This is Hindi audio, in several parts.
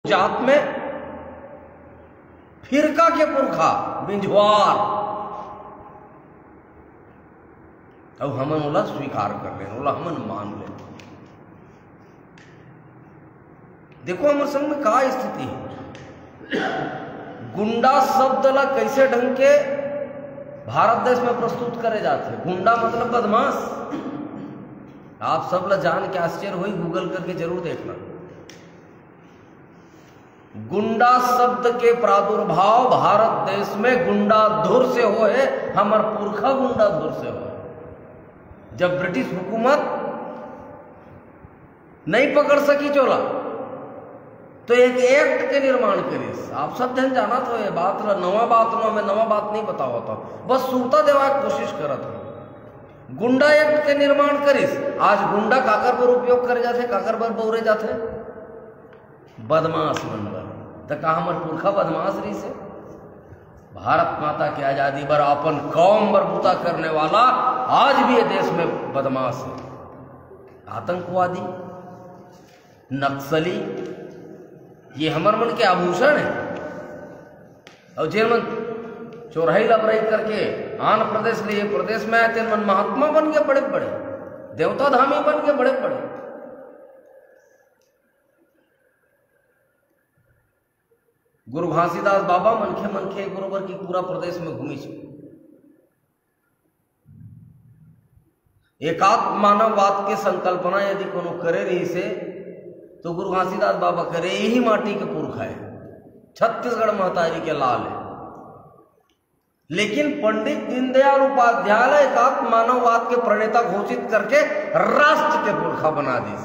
जात में फिरका के पुरखा बिंझवार अब हमन ओला स्वीकार कर ले, ओला हमन मान ले। देखो हमारे संग में का स्थिति है। गुंडा शब्द ला कैसे ढंग के भारत देश में प्रस्तुत करे जाते। गुंडा मतलब बदमाश। आप सब ला जान के आश्चर्य हुई, गूगल करके जरूर देखना। गुंडा शब्द के प्रादुर्भाव भारत देश में गुंडा धुर से होए, हमार पुरखा गुंडा धुर से होए। जब ब्रिटिश हुकूमत नहीं पकड़ सकी चोला तो एक एक्ट के निर्माण करिस। आप सब जन जाना तो ये बात नवा बात नो, मैं नवा बात नहीं बताओ था, बस सूता देवा की कोशिश करत हूं। गुंडा एक्ट के निर्माण करिस। आज गुंडा काकर पर उपयोग करे जाते, काकर पर बौरे जाते, बदमाश बनकर। तो कहा हमार पुरखा बदमाश रही से भारत माता की आजादी पर अपन कौम बरबूता करने वाला आज भी ये देश में बदमाश है। आतंकवादी, नक्सली, ये हमार मन के आभूषण है। और जे मन चोरही लबरई करके आंध्र प्रदेश ले ये प्रदेश में आए थे, मन महात्मा बन के बड़े बड़े, देवता धामी बन के बड़े बड़े। गुरु घासीदास बाबा मनखे मनखे बरोबर की पूरा प्रदेश में घूमी छे। एकात्म मानववाद के संकल्पना यदि कोनो करे रही से तो गुरु घासीदास बाबा करे यही माटी के पुरखा है, छत्तीसगढ़ महतारी के लाल है। लेकिन पंडित दीनदयाल उपाध्याय एकात्म मानववाद के प्रणेता घोषित करके राष्ट्र के पुरखा बना दी।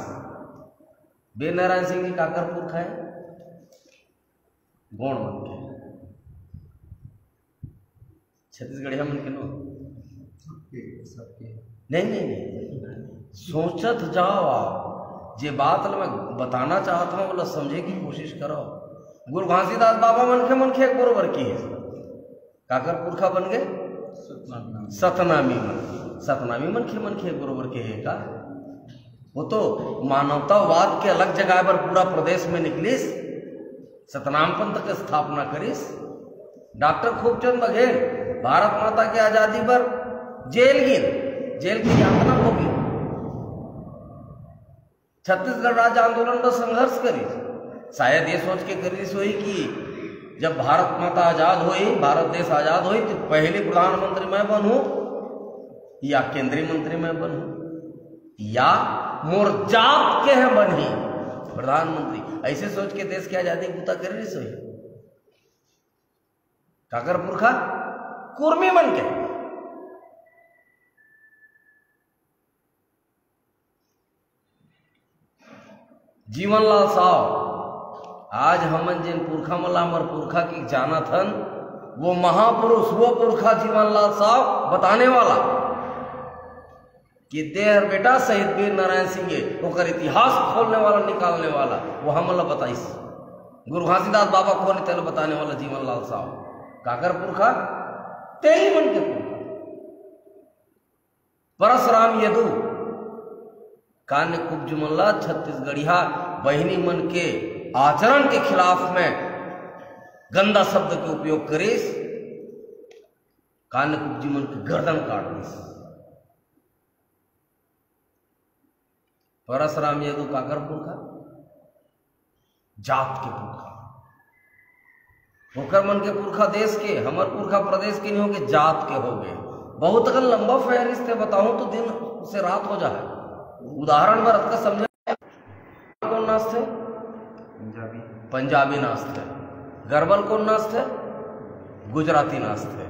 वीर नारायण सिंह जी काकर पुरखा है, गौण मन के छत्तीसगढ़िया मन के नो नहीं नहीं नहीं सोचत जाओ। आप जे बात मैं बताना चाहता हूं बोला समझे की कोशिश करो। गुरु घासीदास बाबा मनखे मनखे एक बरोबर की है, काकर पुरखा बन गए सतनामी मन। सतनामी मनखे मनखे एक बरोबर के है का। वो तो मानवतावाद के अलग जगह पर पूरा प्रदेश में निकलिस, सतनाम पंथ की स्थापना करिस। डॉक्टर खूबचंद बघेल भारत माता की आजादी पर जेल की यातना होगी। छत्तीसगढ़ राज्य आंदोलन में संघर्ष करी, शायद ये सोच के करी हुई कि जब भारत माता आजाद हुई, भारत देश आजाद हुई तो पहले प्रधानमंत्री मैं बनूं या केंद्रीय मंत्री मैं बनूं या मोर जात के हैं बनी प्रधानमंत्री। ऐसे सोच के देश की आजादी बूता कर रही सोई। काकर पुरखा कुर्मी बन के। जीवनलाल साव आज हमन जिन पुरखा मला हमर पुरखा की जाना थन, वो महापुरुष, वो पुरखा जीवनलाल साव बताने वाला कि देहर बेटा शहीद वीर नारायण सिंह ओकर इतिहास खोलने वाला, निकालने वाला, वो हमला बताइस। गुरु घासीदास बाबा कौन तेल बताने वाला जीवनलाल साव काकर पुरखा तेली मन के पुरखा। परशुराम यदु कान्य कुब्ज मल्ला छत्तीसगढ़िया बहिनी मन के आचरण के खिलाफ में गंदा शब्द के उपयोग करिस, कान्य कुब्जी मन की गर्दन काट दिस। परशुराम यदु काकर पुरखा जात के पुरखा। होकर मन के पुरखा देश के, हमर पुरखा प्रदेश के नहीं होगे, जात के हो गए। बहुत अगर लंबा फहरिस्त बताऊं तो दिन से रात हो जाए। उदाहरण में रखकर समझे। कौन नाच थे? पंजाबी नाच थे। गरबल कौन नाच थे? गुजराती नाच थे।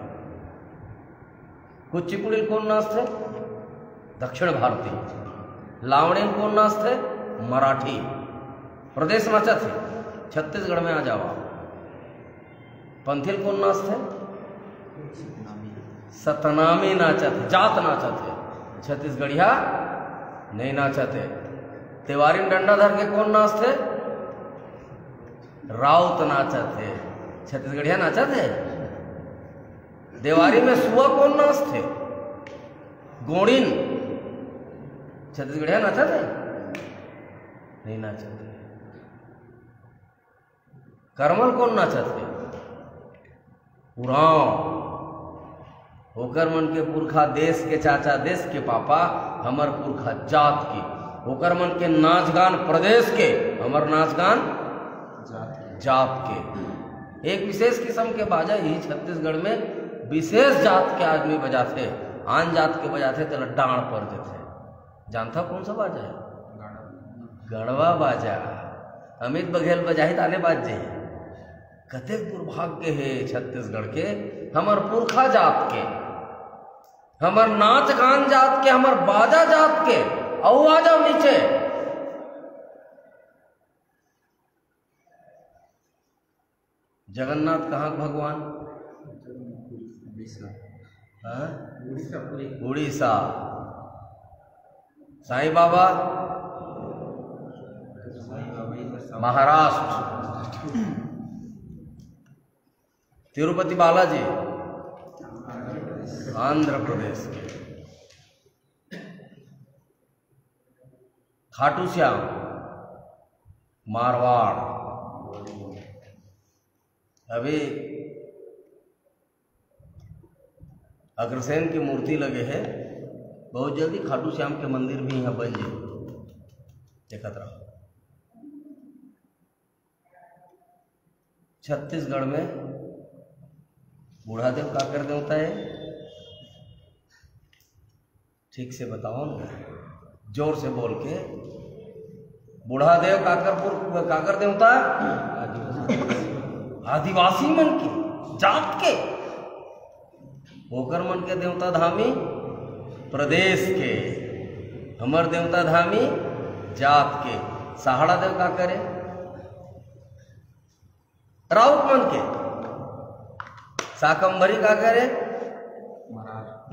कुचिपुड़ी कौन नाच थे? दक्षिण भारतीय। लावणीन कौन नाच थे? मराठी। प्रदेश नाचा थे, छत्तीसगढ़ में आ जाओ। पंथिल कौन नाच थे? सतनामी नाचा थे, जात नाचा थे। छत्तीसगढ़िया नहीं नाचा थे। तिवारी डंडा धर के कौन नाच थे? राउत नाचा थे। छत्तीसगढ़िया नाचा थे। देवारी में सुआ कौन नाच थे? गोड़िन। छत्तीसगढ़िया नाचा थे? नहीं नाचा थे। करमल कौन नाचत के? उराव होकर मन के पुरखा देश के चाचा देश के पापा, हमर पुरखा जात के, होकर मन के नाच गान प्रदेश के, हमर नाच गान जात के। एक विशेष किस्म के बाजा यही छत्तीसगढ़ में विशेष जात के आदमी बजाते, आन जात के बजाते तो डांड पर देते। जानता कौन सा बाजा है? गढ़वा बाजा। अमित बघेल बजाही ताने बाज जाए। कतेक दुर्भाग्य है छत्तीसगढ़ के, हमर पुरखा जात के, हमर नाच गान जात के, हमर बाजा जात के, औ आ जाओ नीचे। जगन्नाथ कहाँ भगवान? उड़ीसा। साईं बाबा महाराष्ट्र। तिरुपति बालाजी आंध्र प्रदेश के। खाटू श्याम मारवाड़। अभी अग्रसेन की मूर्ति लगे है, बहुत जल्दी खाटू श्याम के मंदिर भी यहाँ बन जाए, देखत रहो। छत्तीसगढ़ में बूढ़ा देव काकर देवता है, ठीक से बताओ ना, जोर से बोल के। बूढ़ा देव काकर देवता आदिवासी मन के जात के, होकर मन के देवता धामी प्रदेश के, हमर देवता धामी जात के। सहाड़ा देव का करे? राउत मन के। शाकंभरी का करे?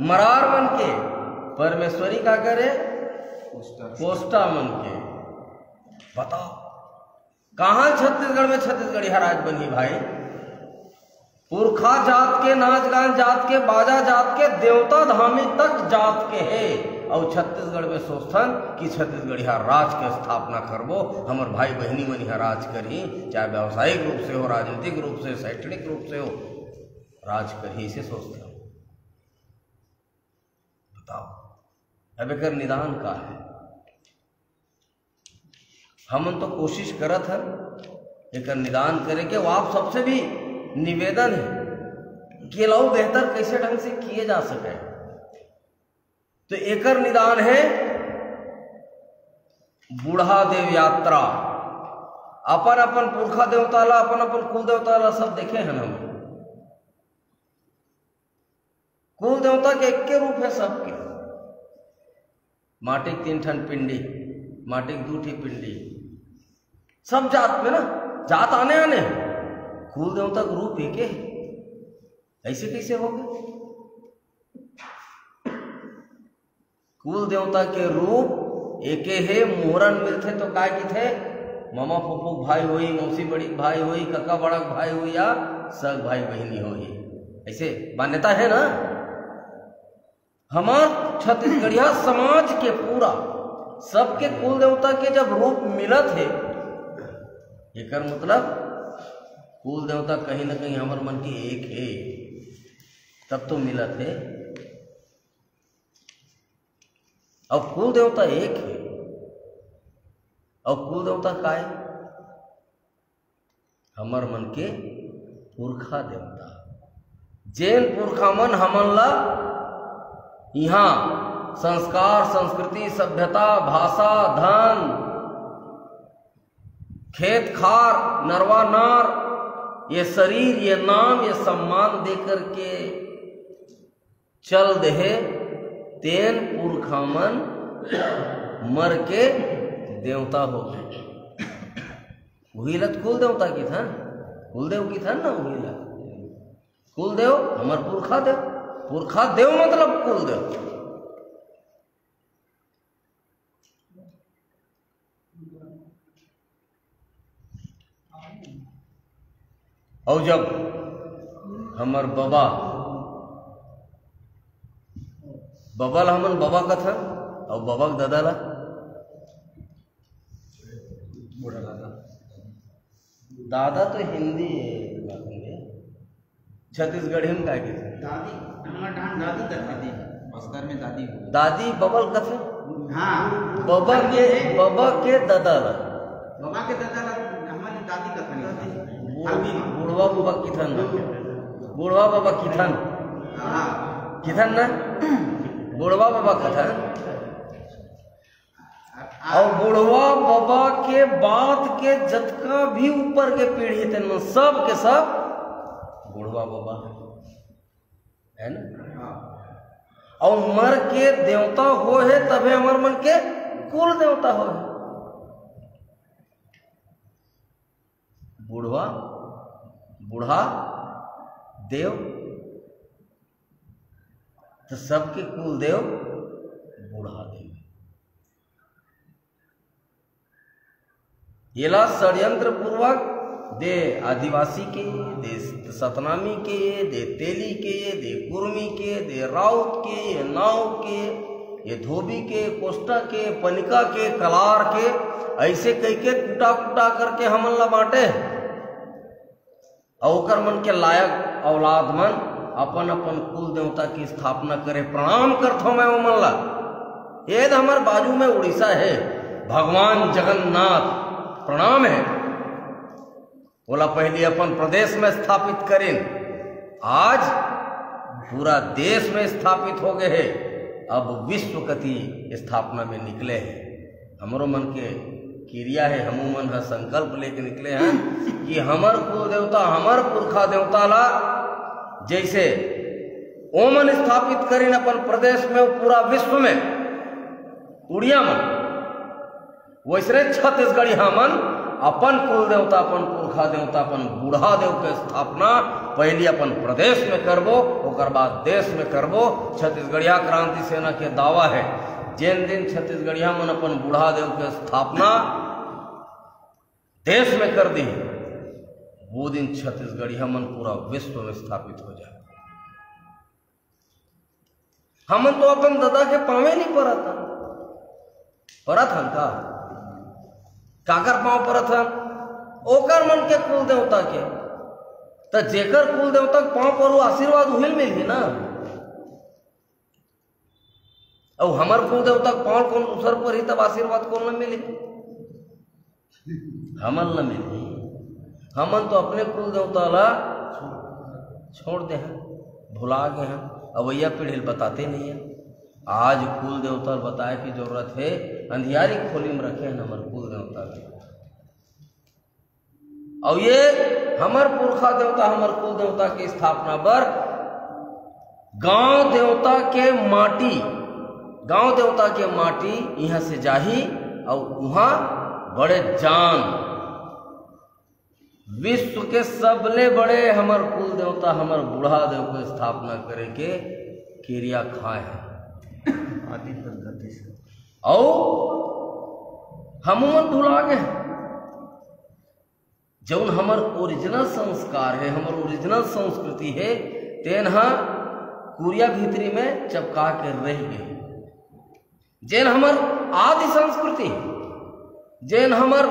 मरार मन के। परमेश्वरी का करे? कोष्टा मन के। बताओ कहाँ छत्तीसगढ़ में छत्तीसगढ़ी राज बनी भाई? पुरखा जात के, नाच गान जात के, बाजा जात के, देवता धामी तक जात के है। और छत्तीसगढ़ में सोचथन कि छत्तीसगढ़ राज के स्थापना करबो, हमर भाई बहनी मन यहाँ राज करी, चाहे व्यावसायिक रूप से हो, राजनीतिक रूप से, शैक्षणिक रूप से हो, राज करी, इसे सोचते हो। बताओ अब एक निदान का है? हमन तो कोशिश करत हन एक निदान करे के। वो आप सबसे भी निवेदन है कि लाओ बेहतर कैसे ढंग से किए जा सके। तो एकर निदान है बूढ़ा देव यात्रा। अपन अपन पुरखा देवता ला, अपन अपन कुल देवता ला सब देखे हैं हम। कुल देवता के एक के रूप है सबके। माटिक 3 ठन पिंडी, माटिक 2 ठी पिंडी, सब जात में ना, जात आने आने कुल देवता का रूप एक है। ऐसे कैसे हो गए? कुल देवता के रूप एक है। मोहरन मिलते तो काय की थे? मामा फूफू भाई हुई, मौसी बड़ी भाई हुई, कक्का बड़ा भाई हुई, या सग भाई बहनी हुई। ऐसे मान्यता है ना। हमार छत्तीसगढ़िया समाज के पूरा सबके कुल देवता के जब रूप मिलत है, एकर मतलब कुल देवता कहीं ना कहीं हमार मन के एक है, तब तो मिलत है। अब कुल देवता एक है, और कुल देवता का है? हमर मन के पुरखा देवता। जैन पुरखा मन हमन ला यहाँ संस्कार, संस्कृति, सभ्यता, भाषा, धन, खेत खार, नरवा नार, ये शरीर, ये नाम, ये सम्मान देकर के चल दे। तेन पुरखा मन मर के देवता हो गए। वही लत कुल देवता की था, कुलदेव की था ना। वही लत कुलदेव हमार पुरखा देव। पुरखा देव मतलब कुलदेव। और जब हमार बाबा ला हमन बाबा का था, और बाबा का दादा ला दादा तो हिंदी है, छत्तीसगढ़ी में क्या कहते? दादी, हमारे डांट दादी करते थे, बस्तर में दादी। दादी बबल कथे। हाँ, बाबा के दादा ला, बाबा के दादा ला हमारी दादी कथन बुढ़वा बाबा किथन, बुढ़वा बाबा किथन, किथन ना बुढ़वा बाबा कथन। और बुढ़वा बाबा के बाद के जतका भी ऊपर के पीढ़ी थे न, सब के सब बुढ़वा बाबा है ना। और मर के देवता हो है तबे हमार मन के कुल देवता हो है। बुढ़वा बूढ़ा देव तो सबके कुल देव बूढ़ा देव। येला षड्यंत्र पूर्वक दे आदिवासी के, दे सतनामी के, दे तेली के, दे कुर्मी के, दे राउत के, ये नाव के, ये धोबी के, कोष्टा के, पनिका के, कलार के, ऐसे कई के कुटा कुटा करके हमन ला बांटे। और मन के लायक औलाद मन अपन अपन कुल देवता की स्थापना करे। प्रणाम करता हूं मैं वो मन ला। ये हमारे बाजू में उड़ीसा है, भगवान जगन्नाथ प्रणाम है। बोला पहले अपन प्रदेश में स्थापित करें, आज पूरा देश में स्थापित हो गए हैं, अब विश्व कति स्थापना में निकले हैं। हमारो मन के क्रिया है, हमू मन है संकल्प लेके निकले हैं कि हमार कुल देवता, हमार पुरखा देवता ला जैसे ओमन स्थापित करें अपन प्रदेश में, पूरा विश्व में उड़िया मन, वैसे छत्तीसगढ़ी हमन अपन कुल देवता, अपन पुरखा देवता, अपन बूढ़ा देव के स्थापना पहले अपन प्रदेश में करबो, ओकर बाद देश में करबो। छत्तीसगढ़िया क्रांति सेना के दावा है, जिन दिन छत्तीसगढ़िया मन अपन बूढ़ा देव के स्थापना देश में कर दी, वो दिन छत्तीसगढ़िया मन पूरा विश्व में स्थापित हो जाए। हमन तो अपन दादा के पावे नहीं परत हन का, काकर पाँव परत हन ओकर मन के कुल देवता के, तो जेकर कुल देवता पाँव पर आशीर्वाद उहिल मिली ना। और हमार कुल देवता पाँव कौन उसर पर ही तब आशीर्वाद कौन न मिली, हमन न मिली। हमन तो अपने कुल देवता ला छोड़ दे हैं, भुला गए हैं, अवैया पीढ़ी बताते नहीं है। आज कुल देवता बताए की जरूरत है, अंधियारी खोली में रखे हैं हमारे कुल देवता के। और ये हमार पुरखा देवता, हमार कुल देवता की स्थापना पर गांव देवता के माटी, गांव देवता के माटी यहाँ से जाही और वहां बड़े जान विश्व के सबले बड़े हमार कुल देवता, हमार बूढ़ा देव को स्थापना करे के क्रिया खाए हैं आदि पद्धति से। और हम भुला गए जौन हमार ओरिजिनल संस्कार है, हमार ओरिजिनल संस्कृति है, तेन कुरिया भीतरी में चपका के रह गए। जैन हमार आदि संस्कृति, जैन हमार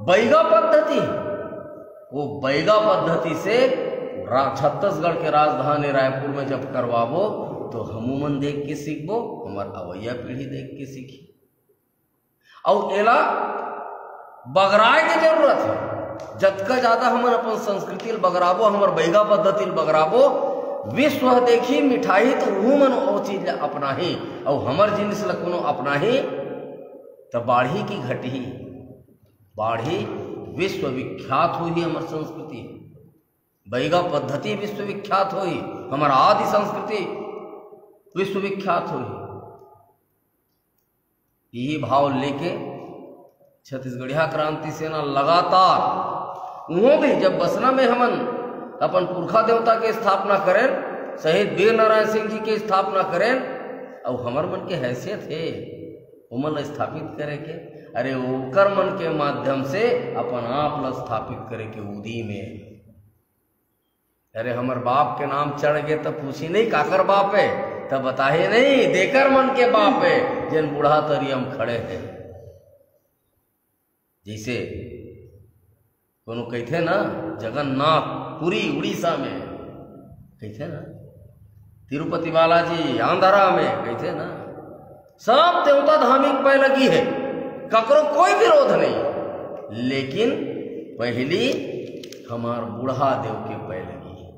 बैगा पद्धति, वो बैगा पद्धति से छत्तीसगढ़ के राजधानी रायपुर में जब करवाबो तो हमूमन देख के सीखबो, हमार अवैया पीढ़ी देख के सीखी। और एला बगराए की जरूरत है, जतका ज्यादा हमार अपन संस्कृति बगराबो, हमार बैगा पद्धति बगराबो, विश्व देखी मिठाई तो वो मन वो चीज अपना ही, और हमार जिनिस ला कोनो अपना ही, तो बाढ़ी की घटी, बाढ़ी विश्व विख्यात हुई हमार संस्कृति, बैगा पद्धति विश्व विख्यात हुई, हमारा आदि संस्कृति विश्व विख्यात हुई। यही भाव लेके छत्तीसगढ़िया क्रांति सेना लगातार वो भी जब बसना में हमन अपन पुरखा देवता के स्थापना करें, शहीद वीर नारायण सिंह जी के स्थापना करें, और हमार मन के हैसियत है उमन स्थापित करे के, अरे ओकर मन के माध्यम से अपन आप ला स्थापित करे के उदी में। अरे हमार बाप के नाम चढ़ गए तो पूछी नहीं काकर बाप है, तब बताहे नहीं देकर मन के बाप है, जिन बूढ़ा तरी हम खड़े हैं। जैसे कोनो कहते ना जगन्नाथ पुरी उड़ीसा में कहते ना, तिरुपति बालाजी आंध्रा में कहते ना, सब देवता धार्मिक पे लगी है, ककरो कोई विरोध नहीं, लेकिन पहली हमार बूढ़ा देव के पे लगी है,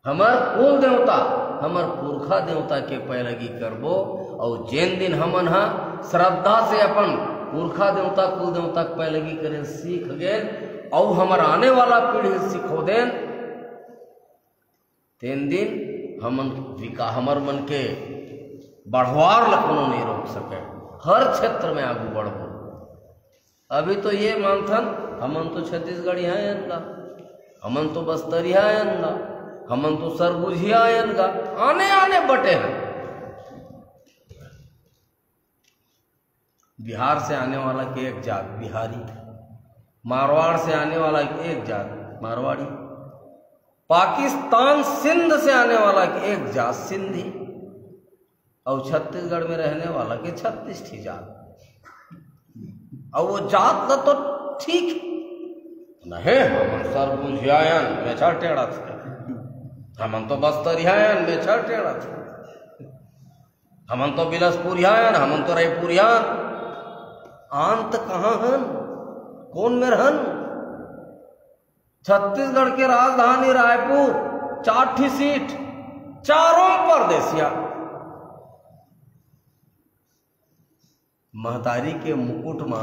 हमार कुल देवता हमार पुरखा देवता के पे लगी करबो। और जैन दिन हमन हा श्रद्धा से अपन पुरखा देवता कुल देवता के पे लगी करे सीख गए और हमार आने वाला पीढ़ी सिखो देन, तीन दिन हमर मन के बढ़वार लखनऊ नहीं रोक सके, हर क्षेत्र में आगू बढ़ो। अभी तो ये मानथन हमन तो छत्तीसगढ़ी हैं, हमन तो बस्तरिया हैं, हमन तो सरगुजिया हैं, आने आने बटे हैं। बिहार से आने वाला के एक जात बिहारी, मारवाड़ से आने वाला एक जात मारवाड़ी, पाकिस्तान सिंध से आने वाला के एक जात सिंधी, और छत्तीसगढ़ में रहने वाला के 36 जात। और वो जात का तो ठीक नहीं, हम सरगुजियायन मेछा टेढ़ा थे, हमन तो बस्तरियायन मेछा टेढ़ा थे, हमन तो बिलसपुरियायन, हमन तो रायपुरियान, अंत कहाँ हन, कौन में रहन? छत्तीसगढ़ के राजधानी रायपुर, 4 सीट, चारों परदेसिया। महतारी के मुकुट में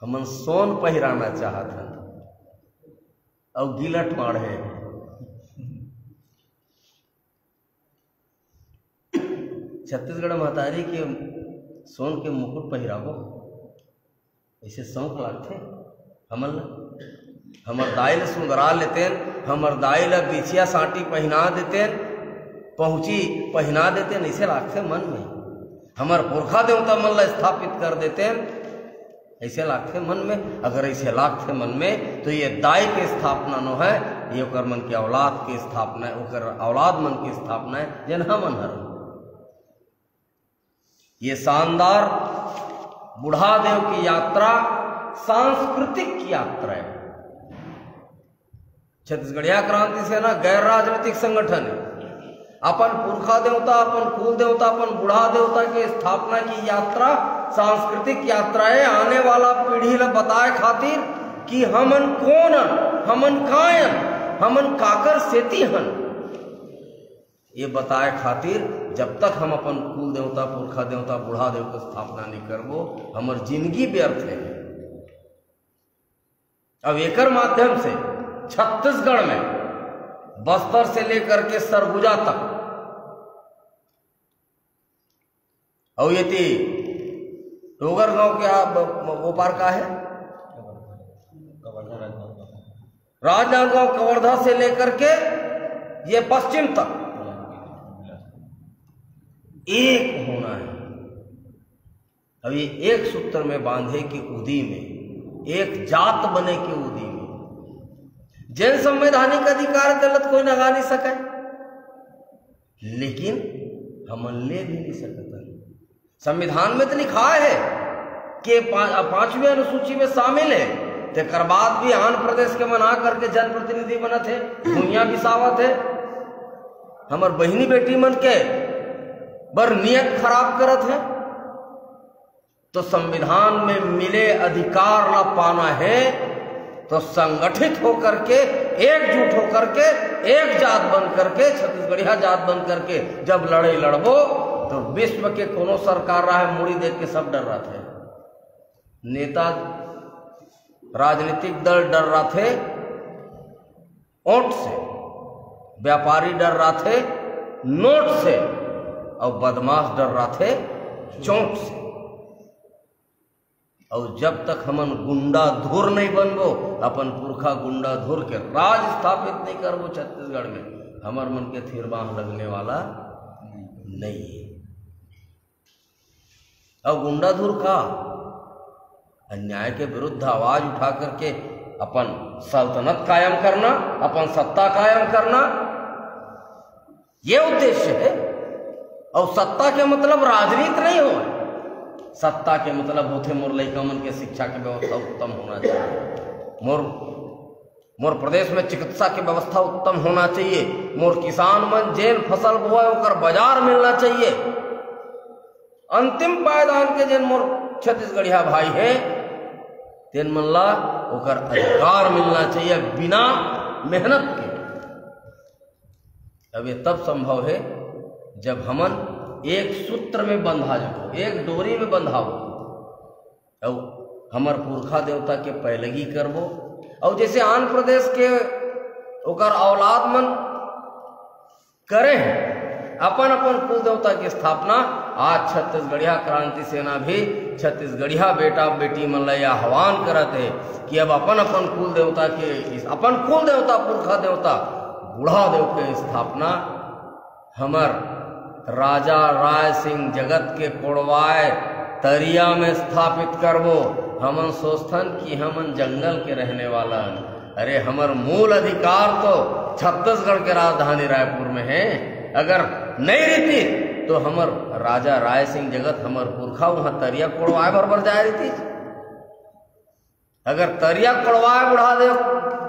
हमन सोन पहिराना चाहत हन और गिलट माढ़े। छत्तीसगढ़ महतारी के सोन के मुकुट पहिराबो ऐसे शौक लागते हमन। हमर दाई ल सुंदरा लेतेन, हमर दाई ल बिछिया साटी पहना देतेन, पहुँची पहना देतेन, ऐसे लागते मन में। हमर पुरखा देवता मन ला स्थापित कर देते हैं, ऐसे लागते मन में। अगर ऐसे लागते मन में तो ये दाई के स्थापना न है, ये ओकर मन के औलाद के स्थापना है, ओकर औलाद मन की स्थापना है, जनहा मन हर। ये शानदार बूढ़ा देव की यात्रा सांस्कृतिक यात्रा है। छत्तीसगढ़िया क्रांति सेना गैर राजनीतिक संगठन है। अपन पुरखा देवता, अपन कुल देवता, अपन बूढ़ा देवता के स्थापना की यात्रा सांस्कृतिक यात्रा है। आने वाला पीढ़ी ला बताए खातिर कि हमन कौन हन, हमन कायन, हमन काकर सेती हन, ये बताए खातिर जब तक हम अपन कुल देवता, पुरखा देवता, बूढ़ा देव की स्थापना नहीं करबो, हमर जिंदगी व्यर्थ है। अब एकर माध्यम से छत्तीसगढ़ में बस्तर से लेकर के सरगुजा तक और ये डोगर गांव के वो पार का है राजनांदगांव, कवर्धा से लेकर के ये पश्चिम तक एक होना है। अब ये एक सूत्र में बांधे की उदी में, एक जात बने की उदी में जन संवैधानिक अधिकार गलत कोई नगा नहीं सके, लेकिन हम ले भी नहीं सकते। संविधान में तो लिखा है कि 5वीं अनुसूची में शामिल है, तेकर बाद भी आंध्र प्रदेश के मना करके जनप्रतिनिधि बना थे, भूइया बिसावत है, हमार बहनी बेटी मन के बर नियत खराब करत है। तो संविधान में मिले अधिकार न पाना है तो संगठित होकर के, एकजुट होकर के, एक जात बन करके, छत्तीसगढ़िया जात बन करके जब लड़ाई लड़बो तो विश्व के कोनो सरकार रहा है मुड़ी देख के सब डर रहा थे। नेता राजनीतिक दल डर रहा थे ओट से, व्यापारी डर रहा थे नोट से, और बदमाश डर रहा थे चोट से। और जब तक हमन गुंडा धुर नहीं बनबो, अपन पुरखा गुंडा धुर के राज स्थापित नहीं करबो छत्तीसगढ़ में, हमार मन के थिर बांह लगने वाला नहीं है। और गुंडा धुर का अन्याय के विरुद्ध आवाज उठा करके अपन सल्तनत कायम करना, अपन सत्ता कायम करना, ये उद्देश्य है। और सत्ता के मतलब राजनीति नहीं हो, सत्ता के मतलब होते मोर लइका मन के शिक्षा के व्यवस्था उत्तम होना चाहिए, मोर प्रदेश में चिकित्सा की व्यवस्था उत्तम होना चाहिए, मोर किसान मन जेन फसल बोए ओकर बाजार मिलना चाहिए। अंतिम पायदान के जेन मोर छत्तीसगढ़िया भाई हैं तेन मन ला ओकर अधिकार मिलना चाहिए बिना मेहनत के। अब ये तब संभव है जब हमन एक सूत्र में बंधा जाओ, एक डोरी में बंधाओ और हमर पुरखा देवता के पैलगी करबो। और जैसे आंध्र प्रदेश के ओकर औलाद मन करे हैं अपन अपन कुल देवता की स्थापना, आज छत्तीसगढ़िया क्रांति सेना भी छत्तीसगढ़िया बेटा बेटी मन ला आह्वान करत है कि अब अपन अपन कुल देवता के, अपन कुल देवता पुरखा देवता बूढ़ा देव के स्थापना हमर राजा राय सिंह जगत के कोड़वाए तरिया में स्थापित करबो। हमन सोचथन कि हमन जंगल के रहने वाला, अरे हमर मूल अधिकार तो छत्तीसगढ़ के राजधानी रायपुर में है। अगर नहीं रहती तो हमर राजा राय सिंह जगत हमर पुरखा वहां तरिया कोड़वाए बरबर जाए रहती। अगर तरिया कोड़वाए बुढ़ा देव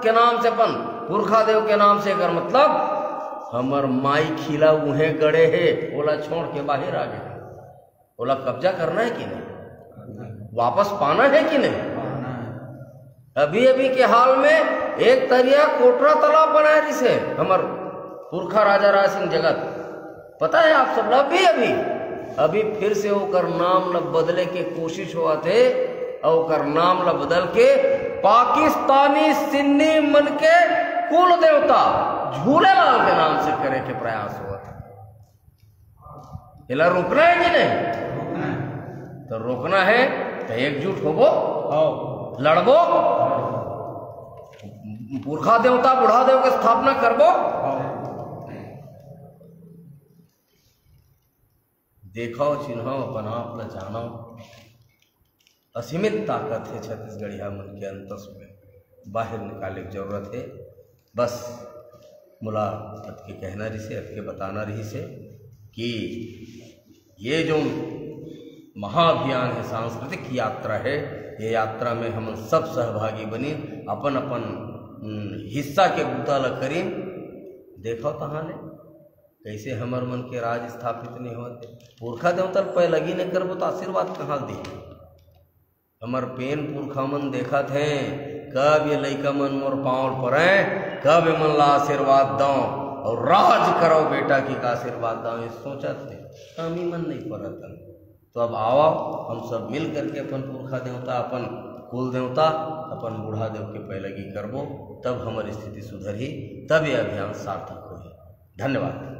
के नाम से, अपन पुरखा देव के नाम से, अगर मतलब हमर माई खिला उहे गड़े है, ओला छोड़ के बाहर आ गए, ओला कब्जा करना है कि नहीं, वापस पाना है कि नहीं। अभी अभी के हाल में एक तरिया कोटरा तालाब बनाया जिसे हमर पुरखा राजा राय सिंह जगत, पता है आप सब, अभी फिर से ओकर नाम ल बदले के कोशिश हुआ थे और ओकर नाम ल बदल के पाकिस्तानी सिन्नी मन के कुल देवता झूलेलाल के नाम से करे के प्रयास हुआ था। इला रोकना है कि नहीं? तो रोकना है तो एकजुट होबो, लड़बो, पुरखा देवता बूढ़ा देव की स्थापना करबो। देखो चिन्हो अपन आप ल जानो, असीमित ताकत है छत्तीसगढ़िया मन के अंतस में, बाहर निकाले की जरूरत है। बस मुला के कहना रही से, के बताना रही से कि ये जो महाअभियान है, सांस्कृतिक यात्रा है, ये यात्रा में हम सब सहभागी बनी, अपन अपन हिस्सा के बूता ल करी। देखो तहाने कैसे हमर मन के राज स्थापित नहीं होते, पुरखा देवता पे लगी नहीं करबो तो आशीर्वाद कहाँ दी। हमर पेन पुरखा मन देखत हैं कब ये लइका मन मोर पाँव पर हैं, कब मन ला आशीर्वाद दो और राज करो बेटा की का आशीर्वाद दो, ये सोचत थे हम ही मन नहीं पड़तन। तो अब आओ हम सब मिल करके अपन पुरखा देवता, अपन कुल देवता, अपन बूढ़ा देव के पैलगी करबो, तब हमारी स्थिति सुधरी, तब ये अभियान सार्थक होगी। धन्यवाद।